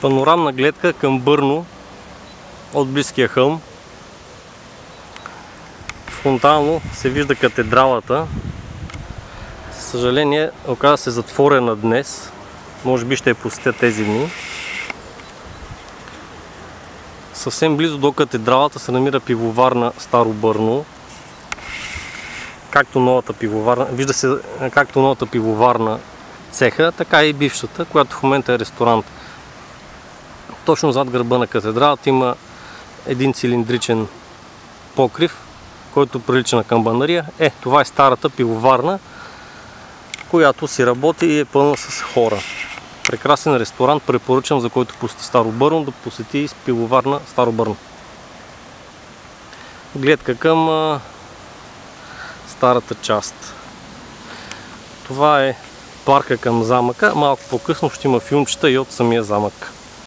Панорамна гледка към Бърно от близкия хълм. Фронтално се вижда катедралата. За съжаление, оказа се затворена днес. Може би ще я посетя тези дни. Съвсем близо до катедралата се намира пивоварна Старо Бърно. Както новата пивоварна, вижда се както новата пивоварна цеха, така и бившата, която в момента е ресторант. Точно зад гърба на катедралата има един цилиндричен покрив, който прилича на камбанария. Това е старата пивоварна, която си работи и е пълна с хора. Прекрасен ресторант, препоръчам за който посети Старо Бърно да посети пивоварна Старо Бърно. Гледка към старата част. Това е парка към замъка. Малко по-късно ще има филмчета и от самия замък.